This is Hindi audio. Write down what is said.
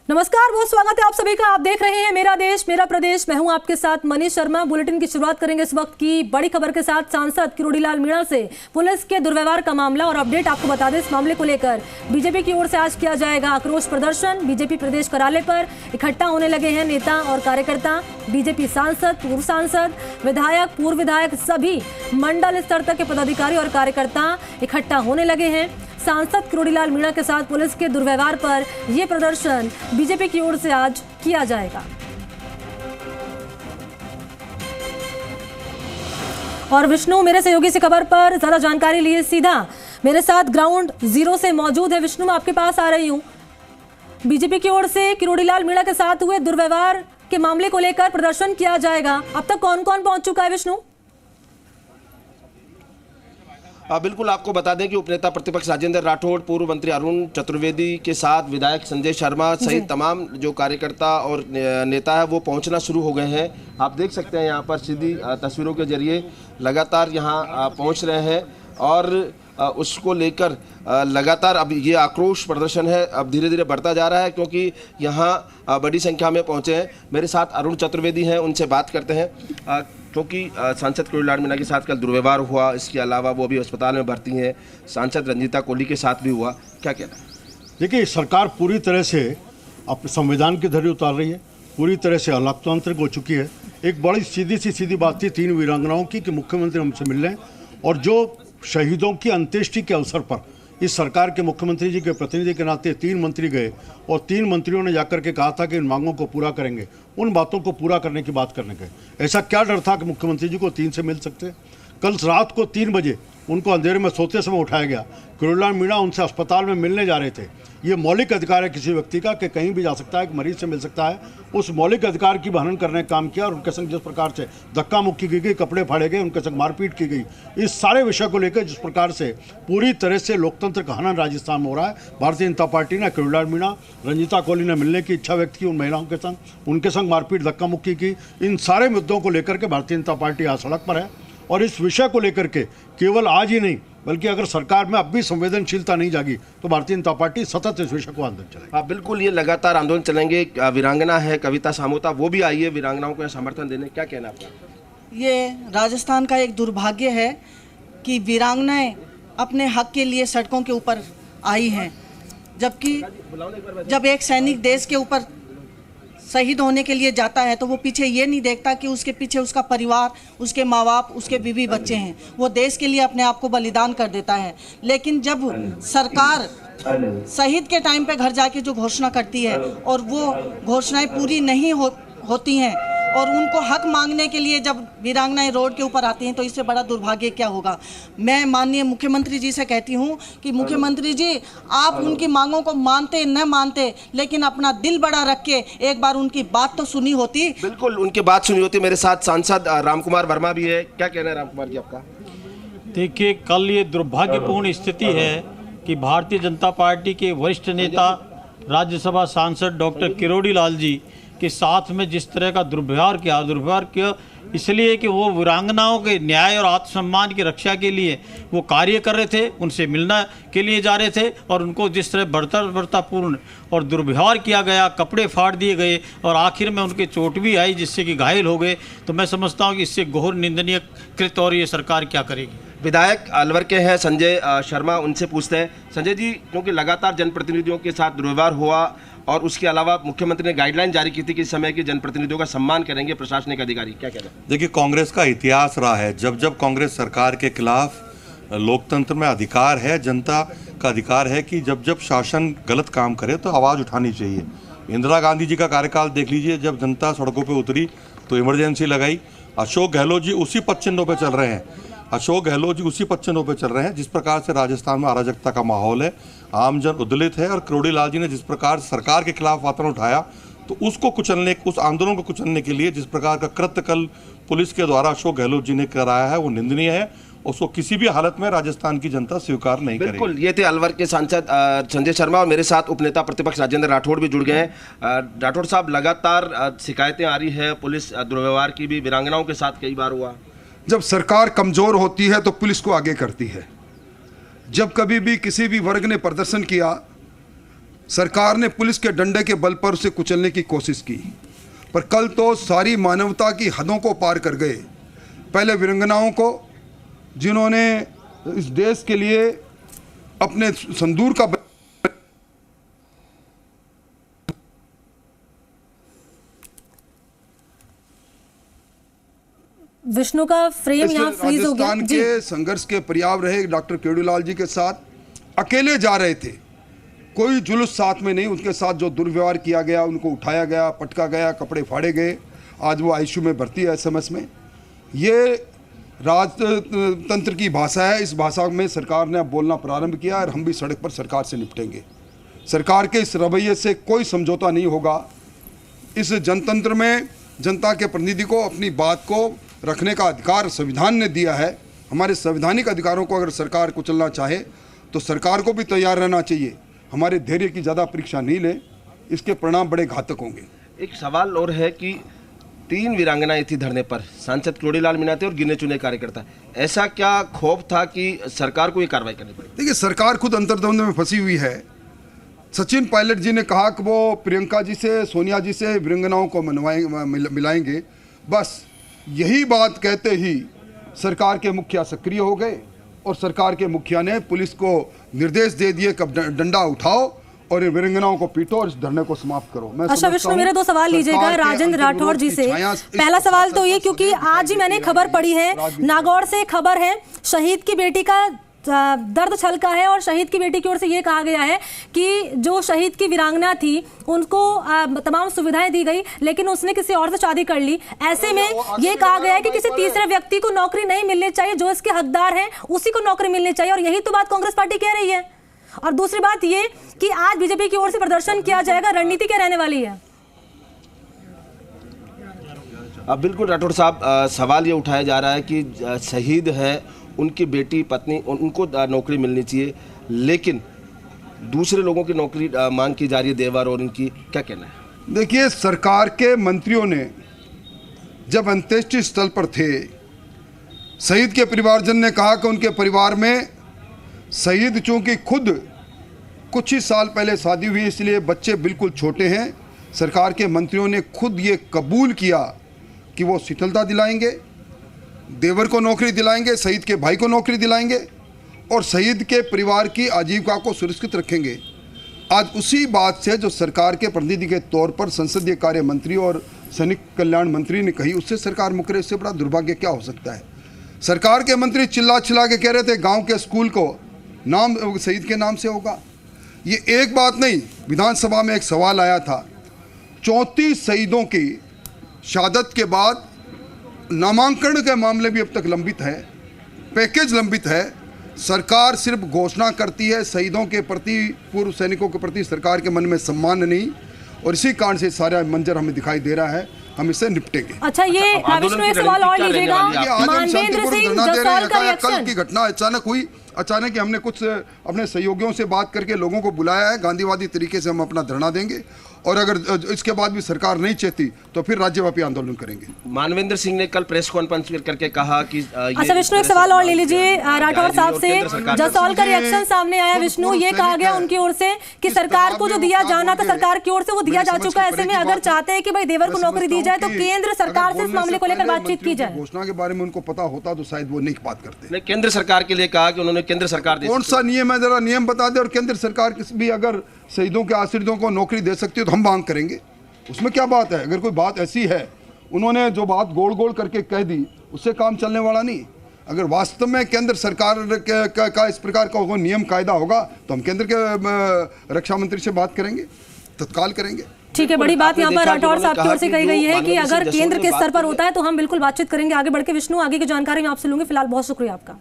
नमस्कार, बहुत स्वागत है आप सभी का। आप देख रहे हैं मेरा देश मेरा प्रदेश। मैं हूं आपके साथ मनीष शर्मा। बुलेटिन की शुरुआत करेंगे इस वक्त की बड़ी खबर के साथ। सांसद किरोड़ीलाल मीणा से पुलिस के दुर्व्यवहार का मामला और अपडेट आपको बता दें। इस मामले को लेकर बीजेपी की ओर से आज किया जाएगा आक्रोश प्रदर्शन। बीजेपी प्रदेश कार्यालय पर इकट्ठा होने लगे हैं नेता और कार्यकर्ता। बीजेपी सांसद, पूर्व सांसद, विधायक, पूर्व विधायक, सभी मंडल स्तर तक के पदाधिकारी और कार्यकर्ता इकट्ठा होने लगे हैं। सांसद किरोड़ीलाल मीणा के साथ पुलिस के दुर्व्यवहार पर यह प्रदर्शन बीजेपी की ओर से आज किया जाएगा। और विष्णु मेरे सहयोगी से खबर पर ज्यादा जानकारी लिए सीधा मेरे साथ ग्राउंड जीरो से मौजूद है। विष्णु, मैं आपके पास आ रही हूं। बीजेपी की ओर से किरोड़ीलाल मीणा के साथ हुए दुर्व्यवहार के मामले को लेकर प्रदर्शन किया जाएगा। अब तक कौन कौन पहुंच चुका है विष्णु? बिल्कुल, आपको बता दें कि उपनेता प्रतिपक्ष राजेंद्र राठौड़, पूर्व मंत्री अरुण चतुर्वेदी के साथ विधायक संजय शर्मा सहित तमाम जो कार्यकर्ता और नेता है वो पहुंचना शुरू हो गए हैं। आप देख सकते हैं यहाँ पर सीधी तस्वीरों के जरिए लगातार यहाँ पहुंच रहे हैं और उसको लेकर लगातार अब ये आक्रोश प्रदर्शन है अब धीरे धीरे बढ़ता जा रहा है, क्योंकि यहाँ बड़ी संख्या में पहुँचे हैं। मेरे साथ अरुण चतुर्वेदी हैं, उनसे बात करते हैं। क्योंकि सांसद किरोड़ीलाल मीणा के साथ कल दुर्व्यवहार हुआ, इसके अलावा वो अभी अस्पताल में भर्ती हैं। सांसद रंजीता कोहली के साथ भी हुआ, क्या कहना है? देखिए, सरकार पूरी तरह से अपने संविधान की धज्जी उतार रही है, पूरी तरह से अलोकतांत्रिक हो चुकी है। एक बड़ी सीधी बात थी 3 वीरांगनाओं की कि मुख्यमंत्री हमसे मिल रहे हैं, और जो शहीदों की अंत्येष्टि के अवसर पर इस सरकार के मुख्यमंत्री जी के प्रतिनिधि के नाते 3 मंत्री गए और 3 मंत्रियों ने जाकर के कहा था कि इन मांगों को पूरा करेंगे। उन बातों को पूरा करने की बात करने गए। ऐसा क्या डर था कि मुख्यमंत्री जी को 3 से मिल सकते? कल रात को 3 बजे उनको अंधेरे में सोते समय उठाया गया। किरोड़ीलाल मीणा उनसे अस्पताल में मिलने जा रहे थे। ये मौलिक अधिकार है किसी व्यक्ति का कि कहीं भी जा सकता है, एक मरीज से मिल सकता है। उस मौलिक अधिकार की बहन करने का काम किया और उनके संग जिस प्रकार से धक्का मुक्की की गई, कपड़े फाड़े गए, उनके संग मारपीट की गई, इस सारे विषय को लेकर जिस प्रकार से पूरी तरह से लोकतंत्र का हनन राजस्थान में हो रहा है। भारतीय जनता पार्टी ने किरोड़ीलाल मीणा, रंजीता कोहली ने मिलने की इच्छा व्यक्त की उन महिलाओं के संग, उनके संग मारपीट धक्का मुक्की की। इन सारे मुद्दों को लेकर के भारतीय जनता पार्टी आज सड़क पर है और इस विषय को लेकर के केवल आज ही नहीं बल्कि अगर सरकार में अब भी संवेदनशीलता नहीं जागी तो भारतीय जनता पार्टी सतत इस विषय को आंदोलन चलेगी। हाँ बिल्कुल, ये लगातार आंदोलन चलेंगे। वीरांगना है कविता सामोता, वो भी आई है वीरांगनाओं को समर्थन देने, क्या कहना आपका? ये राजस्थान का एक दुर्भाग्य है कि वीरांगनाएं अपने हक के लिए सड़कों के ऊपर आई हैं, जबकि जब एक सैनिक देश के ऊपर शहीद होने के लिए जाता है तो वो पीछे ये नहीं देखता कि उसके पीछे उसका परिवार, उसके माँ बाप, उसके बीवी बच्चे हैं। वो देश के लिए अपने आप को बलिदान कर देता है। लेकिन जब सरकार शहीद के टाइम पे घर जाके जो घोषणा करती है और वो घोषणाएं पूरी नहीं होती हैं और उनको हक मांगने के लिए जब वीरांगनाएं रोड के ऊपर आती हैं तो इससे बड़ा दुर्भाग्य क्या होगा। मैं माननीय मुख्यमंत्री जी से कहती हूँ कि मुख्यमंत्री जी, आप उनकी मांगों को मानते न मानते लेकिन अपना दिल बड़ा रख के एक बार उनकी बात तो सुनी होती। बिल्कुल, उनकी बात सुनी होती। मेरे साथ सांसद रामकुमार वर्मा भी है, क्या कहना है रामकुमार जी आपका? देखिए, कल ये दुर्भाग्यपूर्ण स्थिति है कि भारतीय जनता पार्टी के वरिष्ठ नेता राज्यसभा सांसद डॉक्टर किरोड़ीलाल जी के साथ में जिस तरह का दुर्व्यवहार किया इसलिए कि वो वीरांगनाओं के न्याय और आत्मसम्मान की रक्षा के लिए वो कार्य कर रहे थे, उनसे मिलना के लिए जा रहे थे और उनको जिस तरह बर्बरतापूर्ण और दुर्व्यवहार किया गया, कपड़े फाड़ दिए गए और आखिर में उनके चोट भी आई जिससे कि घायल हो गए, तो मैं समझता हूँ कि इससे घोर निंदनीय कृत्य और ये सरकार क्या करेगी। विधायक अलवर के हैं संजय शर्मा, उनसे पूछते हैं। संजय जी, क्योंकि लगातार जनप्रतिनिधियों के साथ दुर्व्यवहार हुआ और उसके अलावा मुख्यमंत्री ने गाइडलाइन जारी की थी कि इस समय के जनप्रतिनिधियों का सम्मान करेंगे प्रशासनिक अधिकारी, क्या कहना है? देखिए, कांग्रेस का इतिहास रहा है, जब जब कांग्रेस सरकार के खिलाफ लोकतंत्र में अधिकार है, जनता का अधिकार है कि जब जब शासन गलत काम करे तो आवाज़ उठानी चाहिए। इंदिरा गांधी जी का कार्यकाल देख लीजिए, जब जनता सड़कों पर उतरी तो इमरजेंसी लगाई। अशोक गहलोत जी उसी पच्चीनों पे चल रहे हैं। जिस प्रकार से राजस्थान में अराजकता का माहौल है, आम जन उद्दलित है और किरोड़ीलाल जी ने जिस प्रकार सरकार के खिलाफ आंदोलन उठाया तो उसको कुचलने, उस आंदोलन को कुचलने के लिए जिस प्रकार का कृत्य कल पुलिस के द्वारा अशोक गहलोत जी ने कराया है वो निंदनीय है। उसको किसी भी हालत में राजस्थान की जनता स्वीकार नहीं करेगी। बिल्कुल, ये थे अलवर के सांसद संजय शर्मा और मेरे साथ उपनेता प्रतिपक्ष राजेंद्र राठौड़ भी जुड़ गए हैं। राठौड़ साहब, लगातार शिकायतें आ रही है पुलिस दुर्व्यवहार की भी, वीरांगनाओं के साथ कई बार हुआ। जब सरकार कमजोर होती है तो पुलिस को आगे करती है। जब कभी भी किसी भी वर्ग ने प्रदर्शन किया सरकार ने पुलिस के डंडे के बल पर उसे कुचलने की कोशिश की, पर कल तो सारी मानवता की हदों को पार कर गए। पहले वीरांगनाओं को, जिन्होंने इस देश के लिए अपने संदूर का विष्णु का फ्रेम यहाँ फ्रीज हो गया। राजस्थान के संघर्ष के पर्याव रहे डॉक्टर किरोड़ीलाल जी के साथ, अकेले जा रहे थे, कोई जुलूस साथ में नहीं। उनके साथ जो दुर्व्यवहार किया गया, उनको उठाया गया, पटका गया, कपड़े फाड़े गए, आज वो आईसीयू में भर्ती है एसएमएस में। ये राजतंत्र की भाषा है। इस भाषा में सरकार ने अब बोलना प्रारंभ किया और हम भी सड़क पर सरकार से निपटेंगे। सरकार के इस रवैये से कोई समझौता नहीं होगा। इस जनतंत्र में जनता के प्रतिनिधि को अपनी बात को रखने का अधिकार संविधान ने दिया है। हमारे संवैधानिक अधिकारों को अगर सरकार कुचलना चाहे तो सरकार को भी तैयार रहना चाहिए। हमारे धैर्य की ज़्यादा परीक्षा नहीं ले, इसके परिणाम बड़े घातक होंगे। एक सवाल और है कि 3 वीरांगनाएं थी धरने पर, सांसद किरोड़ीलाल मीणा थे और गिने चुने कार्यकर्ता। ऐसा क्या खौफ था कि सरकार को ये कार्रवाई करनी पड़ी? देखिए, सरकार खुद अंतर्द्वंद में फंसी हुई है। सचिन पायलट जी ने कहा कि वो प्रियंका जी से, सोनिया जी से वीरांगनाओं को मिलाएंगे। बस यही बात कहते ही सरकार के मुखिया सक्रिय हो गए और सरकार के मुखिया ने पुलिस को निर्देश दे दिए कि डंडा उठाओ और वीरांगनाओं को पीटो और इस धरने को समाप्त करो। अच्छा विष्णु, मेरे 2 सवाल लीजिएगा राजेंद्र राठौड़ जी से। पहला सवाल तो ये, क्योंकि आज ही मैंने खबर पढ़ी है, नागौर से खबर है, शहीद की बेटी का दर्द छलका है और शहीद की बेटी की ओर से ये कहा गया है कि जो शहीद की वीरांगना थी उनको तमाम सुविधाएं दी गई, लेकिन उसने किसी और से शादी कर ली। ऐसे में ये कहा गया है कि किसी तीसरे व्यक्ति को नौकरी नहीं मिलनी चाहिए, जो इसके हकदार हैं उसी को नौकरी मिलनी चाहिए, और यही तो बात कांग्रेस पार्टी कह रही है। और दूसरी बात ये कि आज बीजेपी की ओर से प्रदर्शन किया जाएगा, रणनीति क्या रहने वाली है? अब बिल्कुल राठौड़ साहब, सवाल ये उठाया जा रहा है कि शहीद है, उनकी बेटी पत्नी, उनको नौकरी मिलनी चाहिए, लेकिन दूसरे लोगों की नौकरी मांग की जा रही है, देवर और इनकी, क्या कहना है? देखिए, सरकार के मंत्रियों ने जब अंत्येष्टि स्थल पर थे, शहीद के परिवारजन ने कहा कि उनके परिवार में शहीद चूंकि खुद कुछ ही साल पहले शादी हुई, इसलिए बच्चे बिल्कुल छोटे हैं। सरकार के मंत्रियों ने खुद ये कबूल किया कि वो शीतलता दिलाएंगे, देवर को नौकरी दिलाएंगे, शहीद के भाई को नौकरी दिलाएंगे और शहीद के परिवार की आजीविका को सुरक्षित रखेंगे। आज उसी बात से जो सरकार के प्रतिनिधि के तौर पर संसदीय कार्य मंत्री और सैनिक कल्याण मंत्री ने कही, उससे सरकार मुकरे। इससे बड़ा दुर्भाग्य क्या हो सकता है? सरकार के मंत्री चिल्ला चिल्ला के कह रहे थे गांव के स्कूल को नाम शहीद के नाम से होगा। ये एक बात नहीं, विधानसभा में एक सवाल आया था, 34 शहीदों की शहादत के बाद नामांकन के मामले भी अब तक लंबित है, पैकेज लंबित है। सरकार सिर्फ घोषणा करती है, शहीदों के प्रति, पूर्व सैनिकों के प्रति सरकार के मन में सम्मान नहीं, और इसी कारण से सारा मंजर हमें दिखाई दे रहा है। हम इससे निपटेंगे। अच्छा, ये विष्णु एक सवाल और लीजिएगा, मानवेंद्र सिंह जसौल का रिएक्शन। कल की घटना अचानक हुई, अचानक ही हमने कुछ अपने सहयोगियों से बात करके लोगों को बुलाया है। गांधीवादी तरीके से हम अपना धरना देंगे और अगर इसके बाद भी सरकार नहीं चाहती तो फिर राज्यव्यापी आंदोलन करेंगे। मानवेंद्र सिंह ने कल प्रेस कॉन्फ्रेंस करके कहा कि अच्छा विष्णु, एक सवाल और ले लीजिए राठौड़ साहब से। जसौल का रिएक्शन सामने आया विष्णु, ये कहा गया उनकी ओर से कि सरकार को जो दिया जाना था सरकार की ओर से वो दिया जा चुका है। ऐसे में अगर चाहते हैं कि भाई देवर को नौकरी दी जाए तो केंद्र सरकार से इस मामले को लेकर बातचीत की जाए। घोषणा के बारे में उनको पता होता तो शायद वो नहीं बात करते। केंद्र सरकार के लिए कहा कि उन्होंने केंद्र सरकार कौन सा नियम है, जरा नियम बता दे। और केंद्र सरकार भी अगर शहीदों के आश्रितों को नौकरी दे सकती है तो हम मांग करेंगे, उसमें क्या बात है। अगर कोई बात ऐसी है, उन्होंने जो बात गोल गोल करके कह दी, उससे काम चलने वाला नहीं। अगर वास्तव में केंद्र सरकार का इस प्रकार का नियम कायदा होगा तो हम केंद्र के रक्षा मंत्री से बात करेंगे, तत्काल करेंगे। ठीक है, बड़ी बात यहाँ पर राठौड़ साहब की ओर से कही गई है कि अगर केंद्र के स्तर पर होता है तो हम बिल्कुल बातचीत करेंगे। आगे बढ़ के विष्णु, आगे की जानकारी मैं आपसे लूंगी। फिलहाल बहुत शुक्रिया आपका।